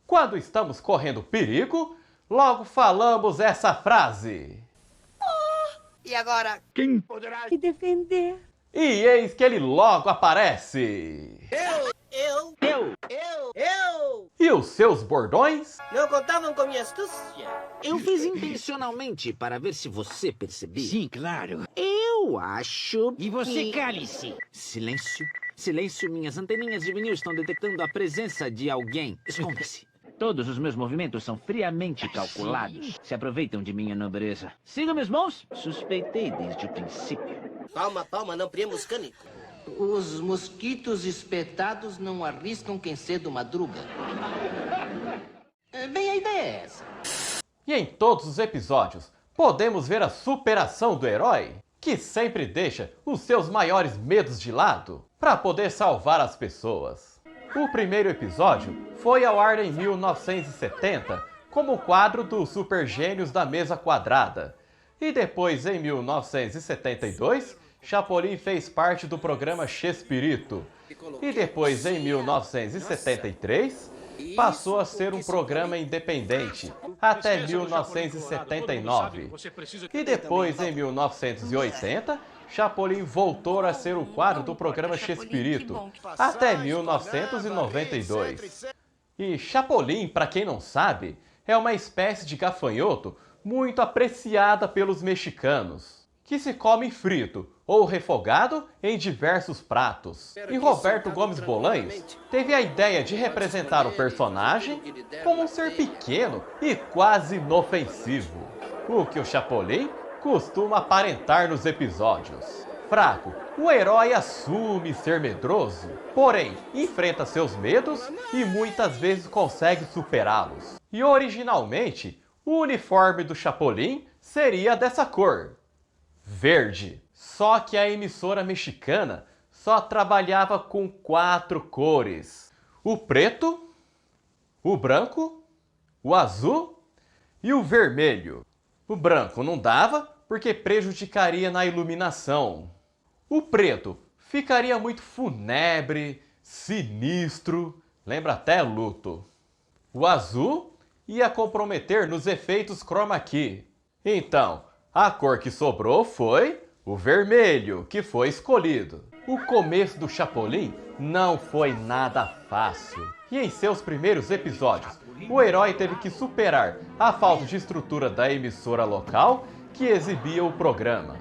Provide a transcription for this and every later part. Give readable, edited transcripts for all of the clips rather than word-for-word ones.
Quando estamos correndo perigo, logo falamos essa frase. E agora? Quem poderá me defender? E eis que ele logo aparece. Eu! E os seus bordões? Não contavam com minha astúcia. Eu fiz intencionalmente para ver se você percebia. Sim, claro. Eu acho E você, que... cale-se. Silêncio. Silêncio, minhas anteninhas de vinil estão detectando a presença de alguém. Esconda-se. Todos os meus movimentos são friamente calculados. Se aproveitam de minha nobreza. Sigam meus mãos. Suspeitei desde o princípio. Palma, não priemos cânico. Os mosquitos espetados não arriscam quem cedo madruga. Bem, a ideia é essa. E em todos os episódios, podemos ver a superação do herói, que sempre deixa os seus maiores medos de lado para poder salvar as pessoas. O primeiro episódio foi ao ar em 1970 como quadro dos Super Gênios da Mesa Quadrada. E depois, em 1972, Chapolin fez parte do programa Chespirito. E depois, em 1973, passou a ser um programa independente, até 1979. E depois, em 1980, Chapolin voltou a ser o quadro do programa Chespirito, até 1992. E Chapolin, para quem não sabe, é uma espécie de gafanhoto muito apreciada pelos mexicanos, que se come frito ou refogado em diversos pratos. E Roberto Gomes Bolanhos teve a ideia de representar o personagem como um ser pequeno e quase inofensivo, o que o Chapolin costuma aparentar nos episódios. Fraco, o herói assume ser medroso, porém enfrenta seus medos e muitas vezes consegue superá-los. E originalmente, o uniforme do Chapolin seria dessa cor, verde. Só que a emissora mexicana só trabalhava com 4 cores: o preto, o branco, o azul e o vermelho. O branco não dava porque prejudicaria na iluminação. O preto ficaria muito fúnebre, sinistro, lembra até luto. O azul ia comprometer nos efeitos chroma key. Então, a cor que sobrou foi o vermelho, que foi escolhido. O começo do Chapolin não foi nada fácil. E em seus primeiros episódios, o herói teve que superar a falta de estrutura da emissora local que exibia o programa.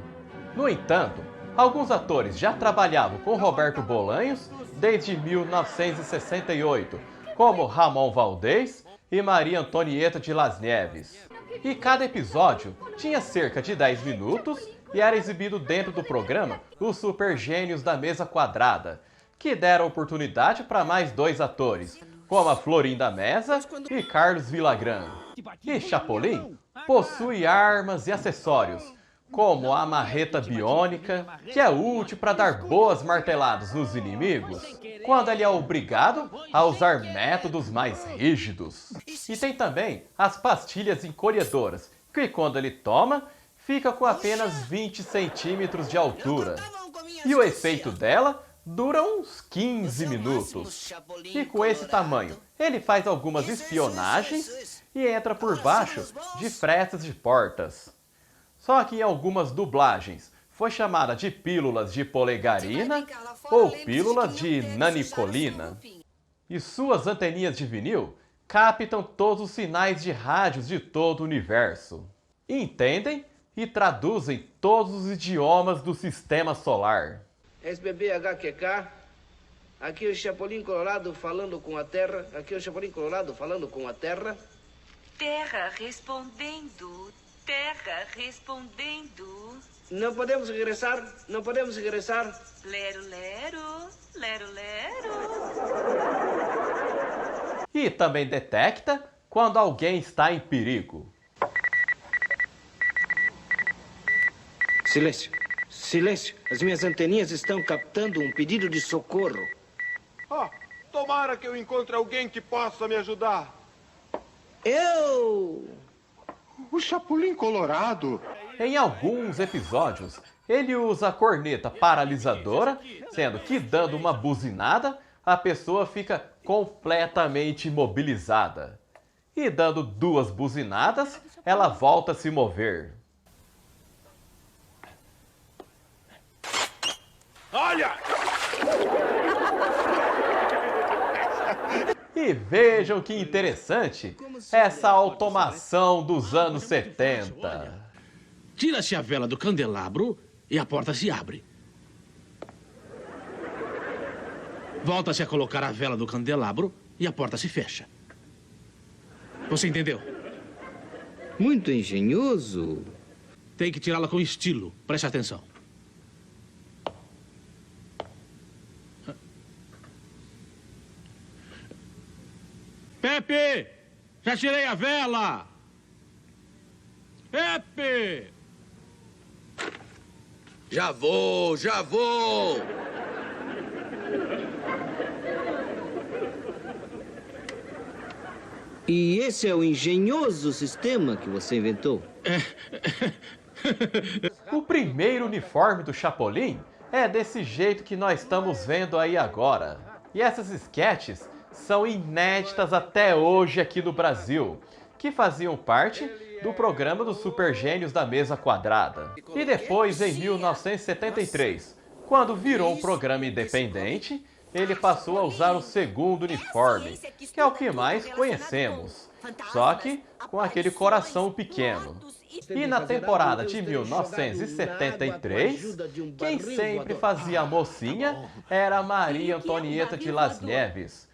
No entanto, alguns atores já trabalhavam com Roberto Bolanhos desde 1968, como Ramon Valdez e Maria Antonieta de Las Nieves. E cada episódio tinha cerca de 10 minutos e era exibido dentro do programa Os Super Gênios da Mesa Quadrada, que deram oportunidade para mais 2 atores, como a Florinda Mesa e Carlos Villagrán. E Chapolin possui armas e acessórios, como a marreta biônica, que é útil para dar boas marteladas nos inimigos, quando ele é obrigado a usar métodos mais rígidos. E tem também as pastilhas encolhedoras, que quando ele toma, fica com apenas 20 centímetros de altura. E o efeito dela dura uns 15 minutos. E com esse tamanho, ele faz algumas espionagens e entra por baixo de frestas de portas. Só que em algumas dublagens foi chamada de pílulas de polegarina ou pílulas de nanicolina. E suas anteninhas de vinil captam todos os sinais de rádios de todo o universo. Entendem e traduzem todos os idiomas do sistema solar. SBBHQK, aqui é o Chapolin Colorado falando com a Terra, aqui é o Chapolin Colorado falando com a Terra. Terra respondendo, Terra respondendo. Não podemos regressar, não podemos regressar. Lero, lero, lero, lero. E também detecta quando alguém está em perigo. Silêncio, silêncio. As minhas anteninhas estão captando um pedido de socorro. Tomara que eu encontre alguém que possa me ajudar. O Chapolin Colorado. Em alguns episódios, ele usa a corneta paralisadora, sendo que dando uma buzinada, a pessoa fica completamente imobilizada. E dando 2 buzinadas, ela volta a se mover. Olha! E vejam que interessante essa automação dos anos 70. Tira-se a vela do candelabro e a porta se abre. Volta-se a colocar a vela do candelabro e a porta se fecha. Você entendeu? Muito engenhoso. Tem que tirá-la com estilo. Preste atenção. Pepe! Já tirei a vela! Pepe! Já vou, já vou! E esse é o engenhoso sistema que você inventou? O primeiro uniforme do Chapolin é desse jeito que nós estamos vendo aí agora. E essas sketches são inéditas até hoje aqui no Brasil, que faziam parte do programa dos Super Gênios da Mesa Quadrada. E depois, em 1973, quando virou um programa independente, ele passou a usar o segundo uniforme, que é o que mais conhecemos, só que com aquele coração pequeno. E na temporada de 1973, quem sempre fazia a mocinha era Maria Antonieta de Las Neves.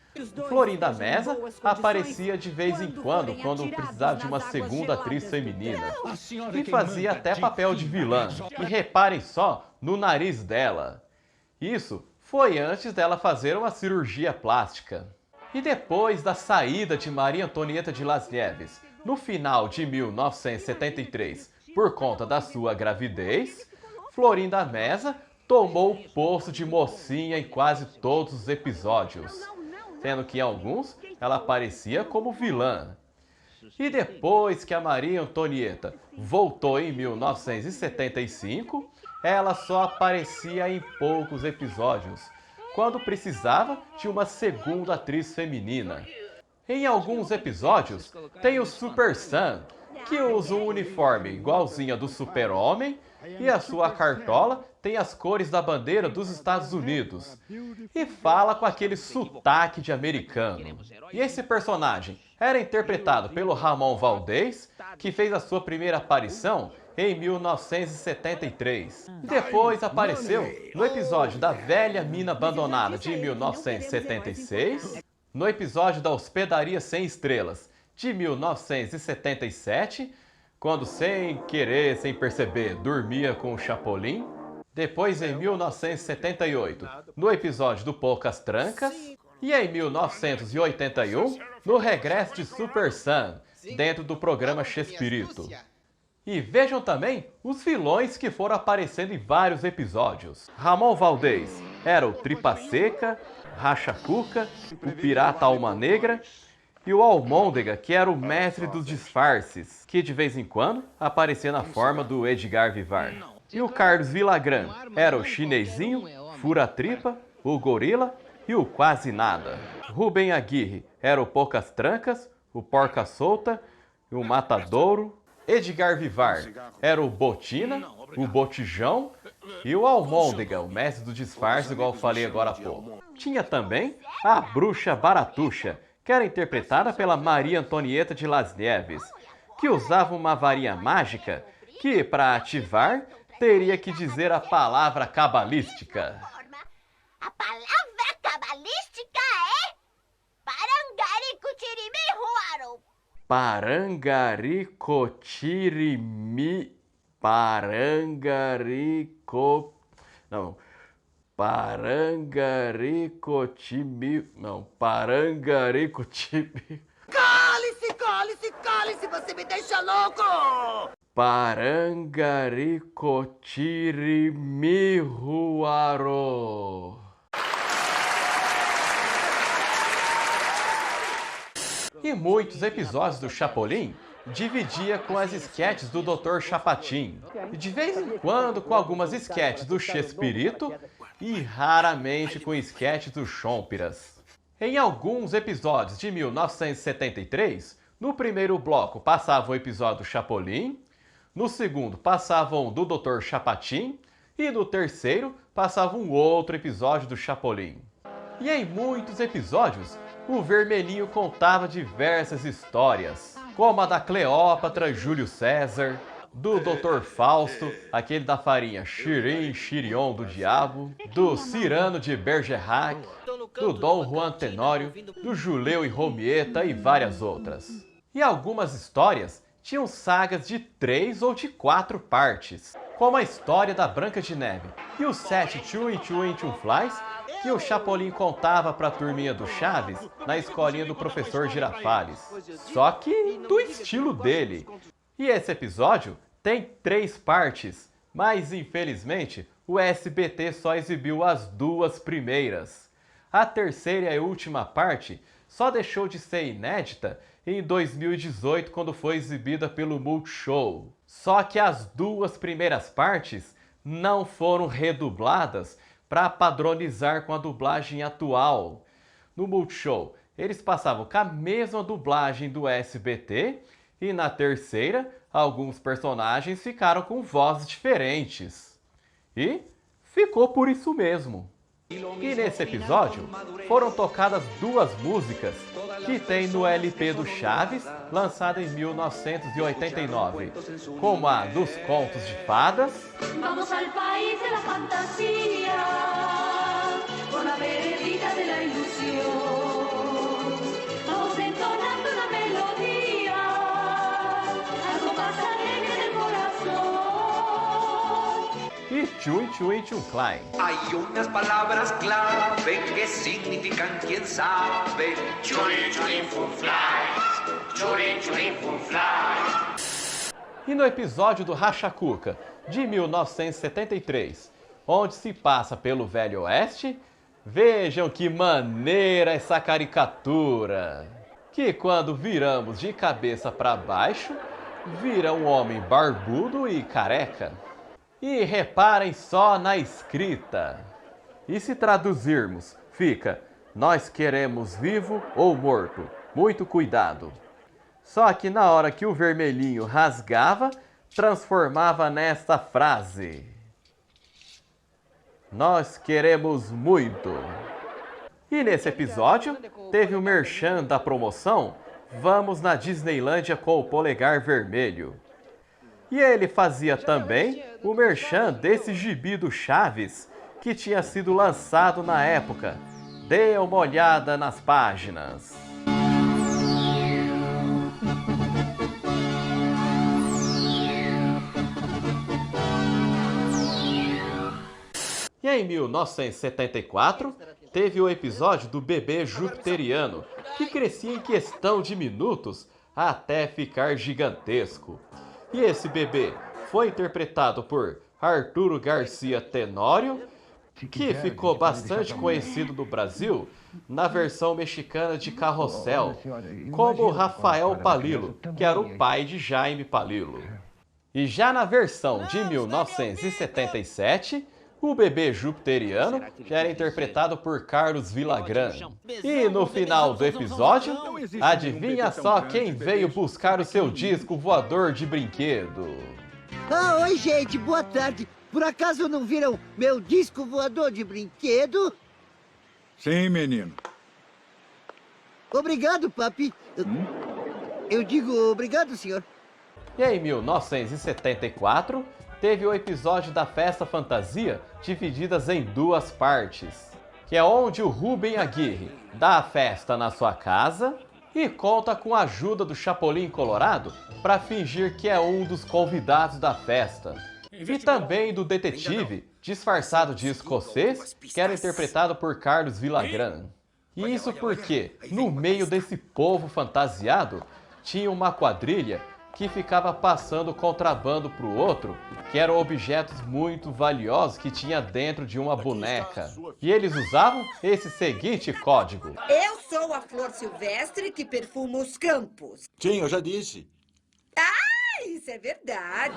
Florinda Meza aparecia de vez em quando precisava de uma segunda atriz feminina. E fazia até papel de vilã. E reparem só no nariz dela. Isso foi antes dela fazer uma cirurgia plástica. E depois da saída de Maria Antonieta de Las Neves, no final de 1973, por conta da sua gravidez, Florinda Meza tomou o posto de mocinha em quase todos os episódios, sendo que em alguns ela aparecia como vilã. E depois que a Maria Antonieta voltou em 1975, ela só aparecia em poucos episódios, quando precisava de uma segunda atriz feminina. Em alguns episódios, tem o Super Sam, que usa um uniforme igualzinho ao do Super-Homem, e a sua cartola tem as cores da bandeira dos Estados Unidos, e fala com aquele sotaque de americano. E esse personagem era interpretado pelo Ramon Valdez, que fez a sua primeira aparição em 1973. Depois apareceu no episódio da Velha Mina Abandonada de 1976, no episódio da Hospedaria Sem Estrelas de 1977, quando sem querer, sem perceber, dormia com o Chapolin. Depois em 1978, no episódio do Poucas Trancas. E em 1981, no regresso de Super Sam, dentro do programa Chespirito. E vejam também os vilões que foram aparecendo em vários episódios. Ramon Valdez era o Tripa Seca, Racha Cuca, o Pirata Alma Negra e o Almôndega, que era o mestre dos disfarces, que de vez em quando aparecia na forma do Edgar Vivar. E o Carlos Villagrán era o Chinesinho, Fura-Tripa, o Gorila e o Quase Nada. Rubem Aguirre era o Poucas Trancas, o Porca Solta e o Matadouro. Edgar Vivar era o Botina, o Botijão e o Almôndega, o mestre do disfarce, igual eu falei agora há pouco. Tinha também a Bruxa Baratuxa, que era interpretada pela Maria Antonieta de Las Neves, que usava uma varinha mágica que, para ativar, teria que dizer a palavra cabalística. A palavra cabalística é Parangaricotirimihuaro. Parangaricotimi... Parangaricotimi... Não, Parangaricotimi... Cale-se, cale-se, cale-se, você me deixa louco! Parangaricotiri미huaro. E muitos episódios do Chapolin dividia com as esquetes do Dr. Chapatin, e de vez em quando com algumas esquetes do Chespirito e raramente com esquetes do Chompiras. Em alguns episódios de 1973, no primeiro bloco passava o episódio do Chapolin, no segundo passava um do Dr. Chapatin e no terceiro passava um outro episódio do Chapolin. E em muitos episódios, o Vermelhinho contava diversas histórias, como a da Cleópatra e Júlio César, do Dr. Fausto, aquele da farinha Xirim Xirion do Diabo, do Cyrano de Bergerac, do Dom Juan Tenório, do Juleu e Romieta e várias outras. E algumas histórias tinham sagas de 3 ou de 4 partes, como a história da Branca de Neve e os 7 Flies, que o Chapolin contava para a turminha do Chaves na escolinha do professor Girafales, só que do estilo dele. E esse episódio tem 3 partes, mas infelizmente o SBT só exibiu as 2 primeiras. A terceira e última parte só deixou de ser inédita em 2018, quando foi exibida pelo Multishow. Só que as 2 primeiras partes não foram redubladas para padronizar com a dublagem atual. No Multishow, eles passavam com a mesma dublagem do SBT e na terceira, alguns personagens ficaram com vozes diferentes. E ficou por isso mesmo. E nesse episódio, foram tocadas 2 músicas que tem no LP do Chaves, lançado em 1989, como a dos Contos de Fadas, Vamos al país de la fantasía, por la veredita de la ilusión. Vamos entonando una melodía, algo más alegre del corazón. e Tchum Klein. Hay unas palabras clave que significan quién sabe. Churin, churin, fun fly. Churin, churin, fun fly. E no episódio do Racha Cuca, de 1973, onde se passa pelo Velho Oeste, vejam que maneira essa caricatura! Que quando viramos de cabeça para baixo, vira um homem barbudo e careca. E reparem só na escrita. E se traduzirmos, fica: nós queremos vivo ou morto, muito cuidado. Só que na hora que o Vermelhinho rasgava, transformava nesta frase: nós queremos muito. E nesse episódio, teve o merchan da promoção Vamos na Disneylândia com o Polegar Vermelho. E ele fazia também o merchan desse gibi do Chaves, que tinha sido lançado na época. Dê uma olhada nas páginas. E em 1974, teve o episódio do bebê jupiteriano, que crescia em questão de minutos até ficar gigantesco. E esse bebê foi interpretado por Arturo Garcia Tenório, que ficou bastante conhecido no Brasil na versão mexicana de Carrossel, como Rafael Palilo, que era o pai de Jaime Palilo. E já na versão de 1977, o bebê jupiteriano já era interpretado por Carlos Villagrán. E no final do episódio, adivinha só quem veio buscar o seu disco voador de brinquedo? Ah, oi, gente, boa tarde. Por acaso não viram meu disco voador de brinquedo? Sim, menino. Obrigado, papi. Eu digo obrigado, senhor. E em 1974, teve o episódio da Festa Fantasia divididas em 2 partes, que é onde o Rubem Aguirre dá a festa na sua casa e conta com a ajuda do Chapolin Colorado para fingir que é um dos convidados da festa. E também do detetive, disfarçado de escocês, que era interpretado por Carlos Villagrán. E isso porque, no meio desse povo fantasiado, tinha uma quadrilha que ficava passando contrabando para o outro, que eram objetos muito valiosos que tinha dentro de uma boneca. E eles usavam esse seguinte código: eu sou a flor silvestre que perfuma os campos. Sim, eu já disse. Ai, isso é verdade.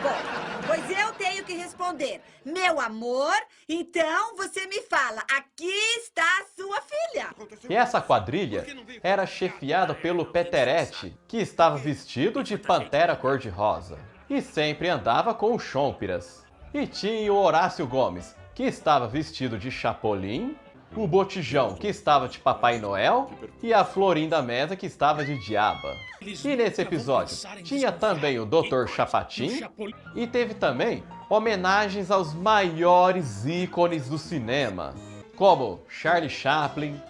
Bom, pois eu tenho que responder. Meu amor, então você me fala, aqui está a sua filha. E essa quadrilha era chefiada pelo Peterete, que estava vestido de pantera cor-de-rosa e sempre andava com o Chompiras. E tinha o Horácio Gomes, que estava vestido de Chapolin, o Botijão, que estava de Papai Noel, e a Florinda Mesa, que estava de Diaba. E nesse episódio tinha também o Dr. Chapatin, e teve também homenagens aos maiores ícones do cinema, como Charlie Chaplin,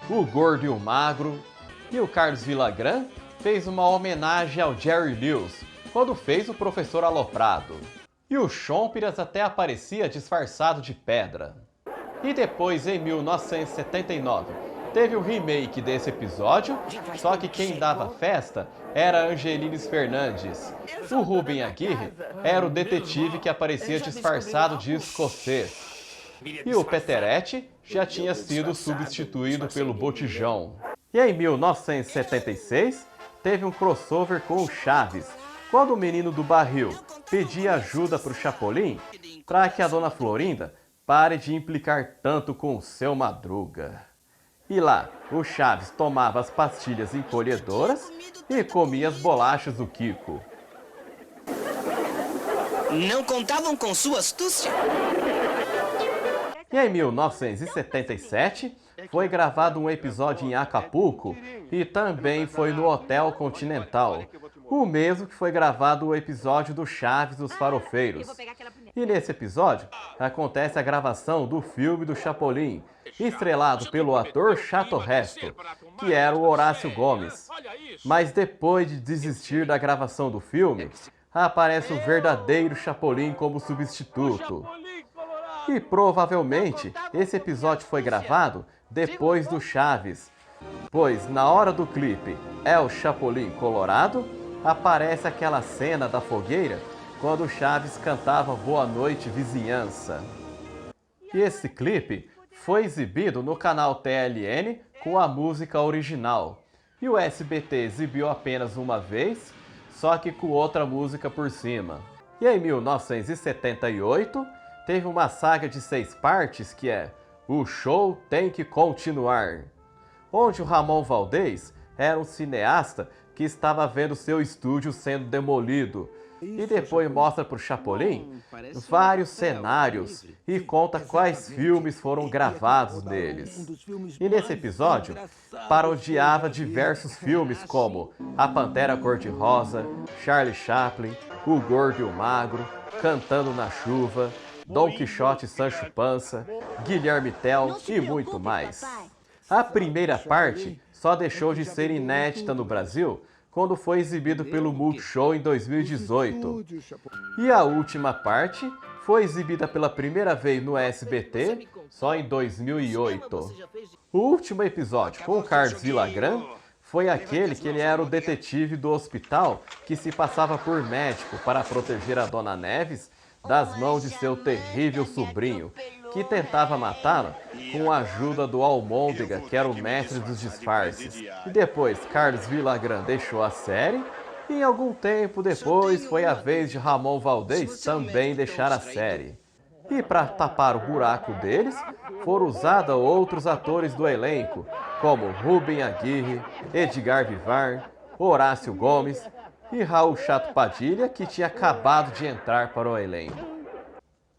o Gordo e o Magro, e o Carlos Villagrán fez uma homenagem ao Jerry Lewis, quando fez o Professor Aloprado. E o Chompiras até aparecia disfarçado de pedra. E depois, em 1979, teve o remake desse episódio, só que quem dava festa era Angelines Fernandes. O Rubem Aguirre era o detetive que aparecia disfarçado de escocês. E o Peterete já tinha sido substituído pelo Botijão. E em 1976, teve um crossover com o Chaves, quando o menino do barril pedia ajuda para o Chapolin para que a dona Florinda pare de implicar tanto com o seu Madruga. E lá, o Chaves tomava as pastilhas encolhedoras e comia as bolachas do Kiko. Não contavam com sua astúcia? E em 1977, foi gravado um episódio em Acapulco e também foi no Hotel Continental, o mesmo que foi gravado o episódio do Chaves dos Farofeiros. E nesse episódio, acontece a gravação do filme do Chapolin, estrelado pelo ator Chato Resto, que era o Horácio Gomes. Mas depois de desistir da gravação do filme, aparece o verdadeiro Chapolin como substituto. E provavelmente esse episódio foi gravado depois do Chaves, pois na hora do clipe É o Chapolin Colorado, aparece aquela cena da fogueira quando o Chaves cantava Boa Noite Vizinhança. E esse clipe foi exibido no canal TLN com a música original. E o SBT exibiu apenas uma vez, só que com outra música por cima. E em 1978, teve uma saga de 6 partes que é O Show Tem Que Continuar, onde o Ramon Valdez era um cineasta que estava vendo seu estúdio sendo demolido e depois mostra para o Chapolin vários cenários e conta quais filmes foram gravados neles. E nesse episódio, parodiava diversos filmes como A Pantera Cor-de-Rosa, Charlie Chaplin, O Gordo e o Magro, Cantando na Chuva, Dom Quixote e Sancho Panza, Guilherme Tell e muito mais. A primeira parte só deixou de ser inédita no Brasil quando foi exibido pelo Multishow em 2018. E a última parte foi exibida pela primeira vez no SBT só em 2008. O último episódio com o Carlos Villagrán foi aquele que ele era o detetive do hospital que se passava por médico para proteger a Dona Neves das mãos de seu terrível sobrinho, que tentava matá-la com a ajuda do Almôndega, que era o mestre dos disfarces. E depois Carlos Villagrán deixou a série, e em algum tempo depois foi a vez de Ramon Valdez também deixar a série. E para tapar o buraco deles, foram usados outros atores do elenco, como Rubem Aguirre, Edgar Vivar, Horácio Gomes e Raul Chato Padilha, que tinha acabado de entrar para o elenco.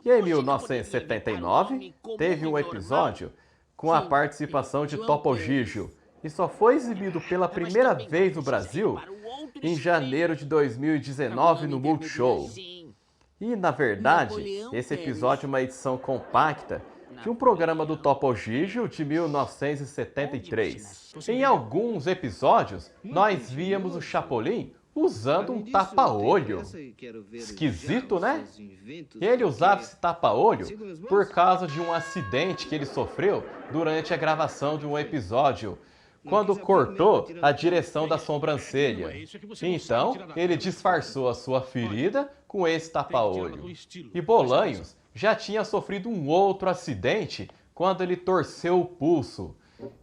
E em 1979, teve um episódio com a participação de Topo Gigio, e só foi exibido pela primeira vez no Brasil em janeiro de 2019 no Multishow. E, na verdade, esse episódio é uma edição compacta de um programa do Topo Gigio de 1973. Em alguns episódios, nós víamos o Chapolin usando um tapa-olho. Esquisito, né? Ele usava esse tapa-olho por causa de um acidente que ele sofreu durante a gravação de um episódio, quando cortou a direção da sobrancelha. Então, ele disfarçou a sua ferida com esse tapa-olho. E Bolanhos já tinha sofrido um outro acidente quando ele torceu o pulso.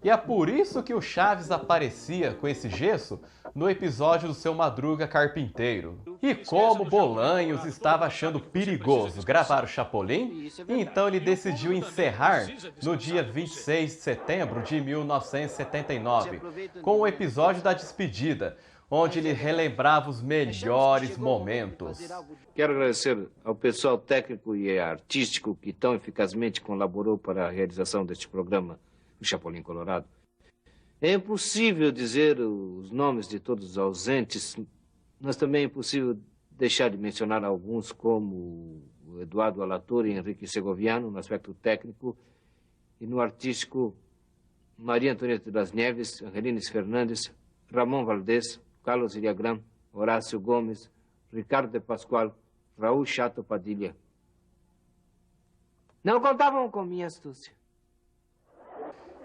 E é por isso que o Chaves aparecia com esse gesso no episódio do Seu Madruga Carpinteiro. E como Bolanhos estava achando perigoso gravar o Chapolin, então ele decidiu encerrar no dia 26 de setembro de 1979, com o episódio da despedida, onde ele relembrava os melhores momentos. Quero agradecer ao pessoal técnico e artístico que tão eficazmente colaborou para a realização deste programa, o Chapolin Colorado. É impossível dizer os nomes de todos os ausentes, mas também é impossível deixar de mencionar alguns, como o Eduardo Alatorre e Henrique Segoviano, no aspecto técnico, e no artístico, Maria Antonieta das Neves, Angelines Fernandes, Ramon Valdez, Carlos Iliagram, Horácio Gomes, Ricardo de Pascoal, Raul Chato Padilha. Não contavam com minha astúcia.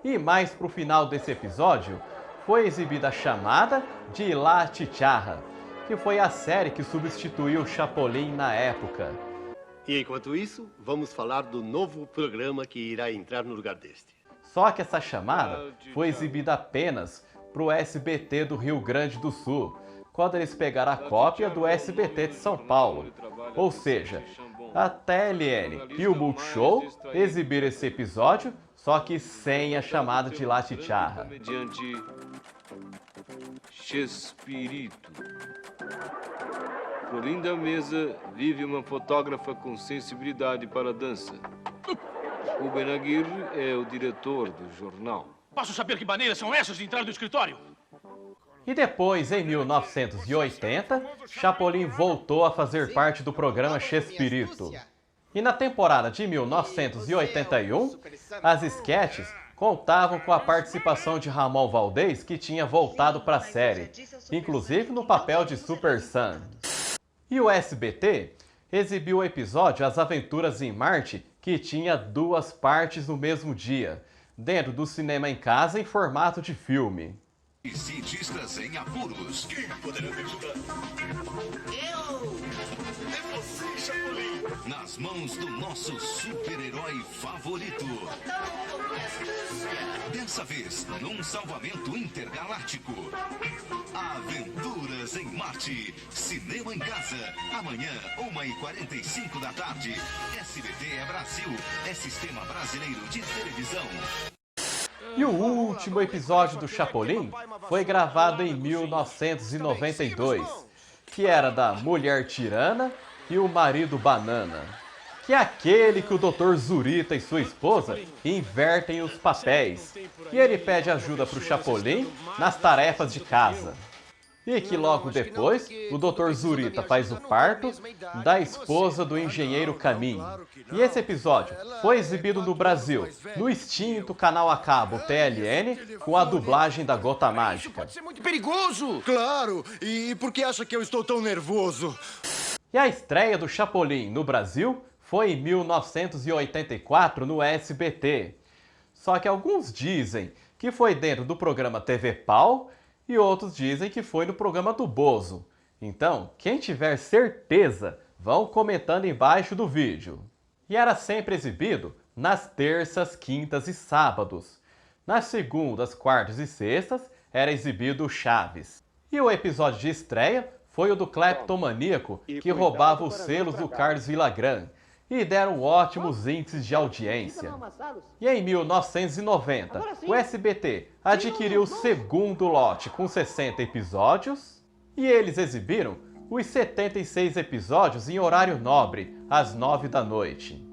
E mais pro final desse episódio, foi exibida a chamada de La Chicharra, que foi a série que substituiu o Chapolin na época. E enquanto isso, vamos falar do novo programa que irá entrar no lugar deste. Só que essa chamada foi exibida apenas pro SBT do Rio Grande do Sul, quando eles pegaram a cópia do SBT de São Paulo. Ou seja, a TLN e o Multishow exibiram esse episódio, só que sem a chamada de La Chicharra. Mediante Chespirito. Por linda mesa vive uma fotógrafa com sensibilidade para a dança. O Benaguirre é o diretor do jornal. Posso saber que maneiras são essas de entrar no escritório? E depois, em 1980, Chapolin voltou a fazer parte do programa Chespirito. E na temporada de 1981, as esquetes contavam com a participação de Ramon Valdez, que tinha voltado para a série, inclusive no papel de Super Sam. E o SBT exibiu o episódio As Aventuras em Marte, que tinha 2 partes no mesmo dia, dentro do Cinema em Casa em formato de filme. Cientistas em apuros. Quem poderá me ajudar? Eu! É você, Chapolin! Nas mãos do nosso super-herói favorito. Dessa vez, num salvamento intergaláctico. Aventuras em Marte. Cinema em Casa. Amanhã, 1h45 da tarde. SBT é Brasil. É Sistema Brasileiro de Televisão. E o último episódio do Chapolin foi gravado em 1992, que era da Mulher Tirana e o Marido Banana, que é aquele que o Dr. Zurita e sua esposa invertem os papéis, e ele pede ajuda para o Chapolin nas tarefas de casa. E que logo depois, o Dr. Zurita faz o parto da esposa do engenheiro Caminho. E esse episódio foi exibido no Brasil, no extinto canal a cabo TLN, com a dublagem da Gota Mágica. Pode ser muito perigoso! Claro! E por que acha que eu estou tão nervoso? E a estreia do Chapolin no Brasil foi em 1984 no SBT. Só que alguns dizem que foi dentro do programa TV Pau, e outros dizem que foi no programa do Bozo. Então, quem tiver certeza, vão comentando embaixo do vídeo. E era sempre exibido nas terças, quintas e sábados. Nas segundas, quartas e sextas, era exibido o Chaves. E o episódio de estreia foi o do cleptomaníaco que roubava os selos do Carlos Villagrán, e deram ótimos índices de audiência. E em 1990, o SBT adquiriu o segundo lote com 60 episódios, e eles exibiram os 76 episódios em horário nobre, às 9 da noite.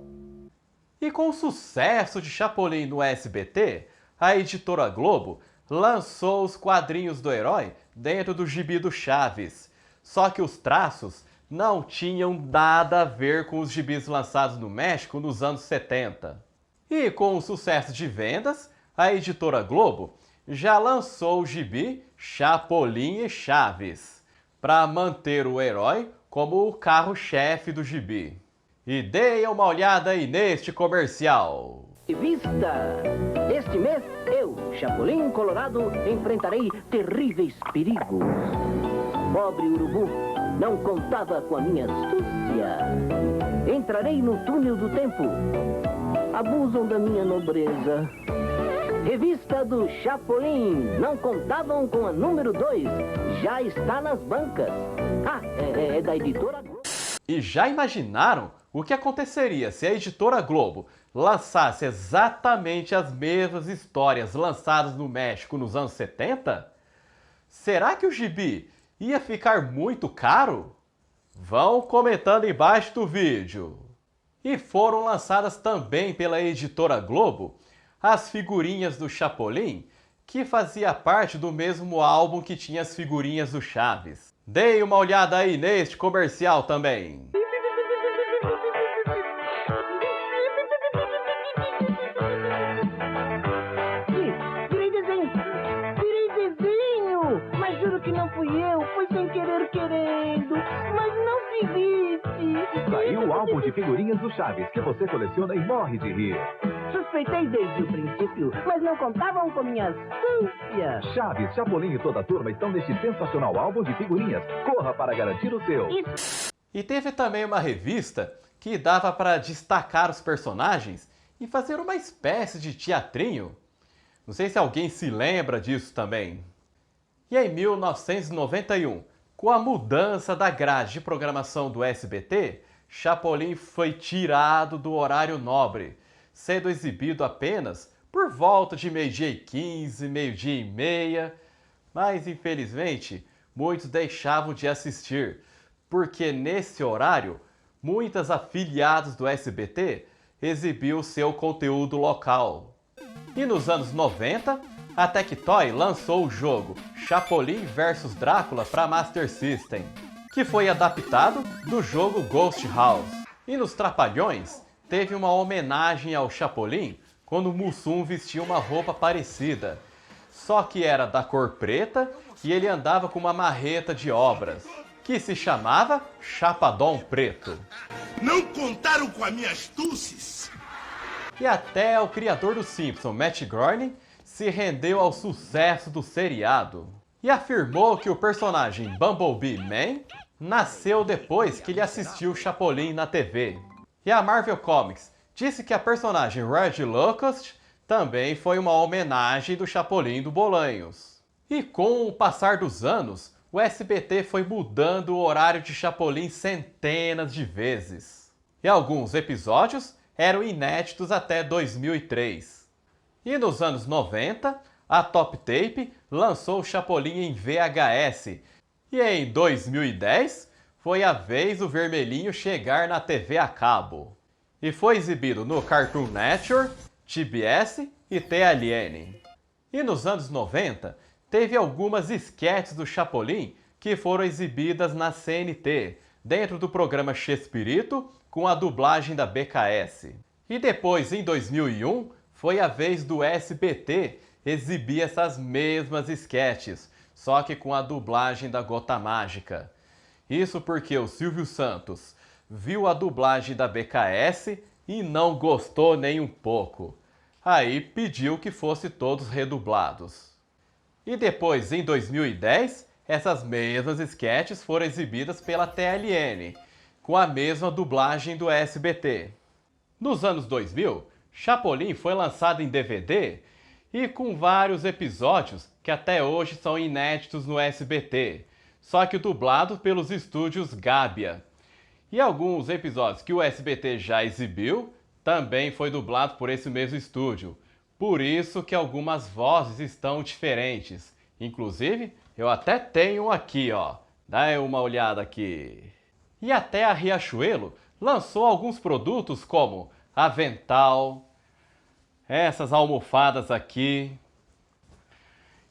E com o sucesso de Chapolin no SBT, a editora Globo lançou os quadrinhos do herói dentro do gibi do Chaves, só que os traços não tinham nada a ver com os gibis lançados no México nos anos 70. E com o sucesso de vendas, a editora Globo já lançou o gibi Chapolin e Chaves, para manter o herói como o carro-chefe do gibi. E deem uma olhada aí neste comercial. Vista! Este mês, eu, Chapolin Colorado, enfrentarei terríveis perigos. Pobre urubu não contava com a minha astúcia. Entrarei no túnel do tempo. Abusam da minha nobreza. Revista do Chapolin. Não contavam com a número 2. Já está nas bancas. Ah, é da editora Globo. E já imaginaram o que aconteceria se a editora Globo lançasse exatamente as mesmas histórias lançadas no México nos anos 70? Será que o gibi ia ficar muito caro? Vão comentando embaixo do vídeo. E foram lançadas também pela editora Globo as figurinhas do Chapolin, que fazia parte do mesmo álbum que tinha as figurinhas do Chaves. Deem uma olhada aí neste comercial também. Virei desenho, mas juro que não fui eu, foi sem querer querendo, mas não se viste. Saiu o álbum de figurinhas do Chaves, que você coleciona e morre de rir. Suspeitei desde o princípio, mas não contavam com minha astúcia. Chaves, Chapolin e toda a turma estão neste sensacional álbum de figurinhas. Corra para garantir o seu. E teve também uma revista que dava para destacar os personagens e fazer uma espécie de teatrinho. Não sei se alguém se lembra disso também. E em 1991, com a mudança da grade de programação do SBT, Chapolin foi tirado do horário nobre, sendo exibido apenas por volta de 12h15, 12h30, mas infelizmente muitos deixavam de assistir, porque nesse horário muitas afiliadas do SBT exibiam seu conteúdo local. E nos anos 90, a Tectoy lançou o jogo Chapolin vs Drácula para Master System, que foi adaptado do jogo Ghost House. E nos Trapalhões, teve uma homenagem ao Chapolin quando Mussum vestia uma roupa parecida, só que era da cor preta e ele andava com uma marreta de obras, que se chamava Chapadão Preto. Não contaram com as minhas astúcias? E até o criador do Simpsons, Matt Groening, se rendeu ao sucesso do seriado e afirmou que o personagem Bumblebee Man nasceu depois que ele assistiu Chapolin na TV. E a Marvel Comics disse que a personagem Red Locust também foi uma homenagem do Chapolin do Bolanhos. E com o passar dos anos, o SBT foi mudando o horário de Chapolin centenas de vezes. E alguns episódios eram inéditos até 2003. E nos anos 90, a Top Tape lançou o Chapolin em VHS. E em 2010, foi a vez do vermelhinho chegar na TV a cabo. E foi exibido no Cartoon Network, TBS e TLN. E nos anos 90, teve algumas esquetes do Chapolin que foram exibidas na CNT, dentro do programa Chespirito, com a dublagem da BKS. E depois, em 2001, foi a vez do SBT exibir essas mesmas esquetes, só que com a dublagem da Gota Mágica. Isso porque o Silvio Santos viu a dublagem da BKS e não gostou nem um pouco. Aí pediu que fosse todos redublados. E depois, em 2010, essas mesmas esquetes foram exibidas pela TLN, com a mesma dublagem do SBT. Nos anos 2000, Chapolin foi lançado em DVD e com vários episódios que até hoje são inéditos no SBT, só que dublado pelos estúdios Gabia. E alguns episódios que o SBT já exibiu também foi dublado por esse mesmo estúdio. Por isso que algumas vozes estão diferentes. Inclusive, eu até tenho um aqui, ó. Dá uma olhada aqui. E até a Riachuelo lançou alguns produtos como avental, essas almofadas aqui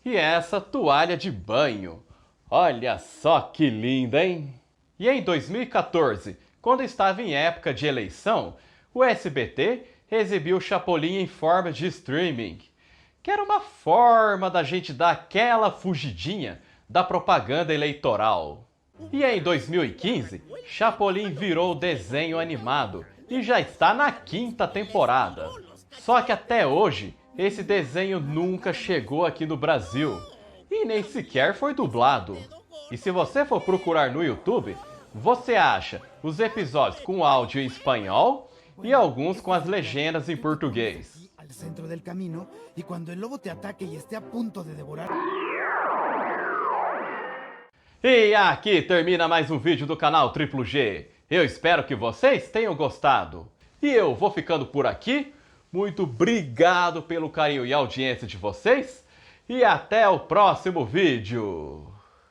e essa toalha de banho. Olha só que linda, hein? E em 2014, quando estava em época de eleição, o SBT exibiu o Chapolin em forma de streaming, que era uma forma da gente dar aquela fugidinha da propaganda eleitoral. E em 2015, Chapolin virou desenho animado e já está na 5ª temporada. Só que até hoje, esse desenho nunca chegou aqui no Brasil e nem sequer foi dublado. E se você for procurar no YouTube, você acha os episódios com áudio em espanhol e alguns com as legendas em português. al centro del camino y cuando el lobo te ataque y esté a punto de devorar... E aqui termina mais um vídeo do canal Triplo G. Eu espero que vocês tenham gostado. E eu vou ficando por aqui. Muito obrigado pelo carinho e audiência de vocês. E até o próximo vídeo.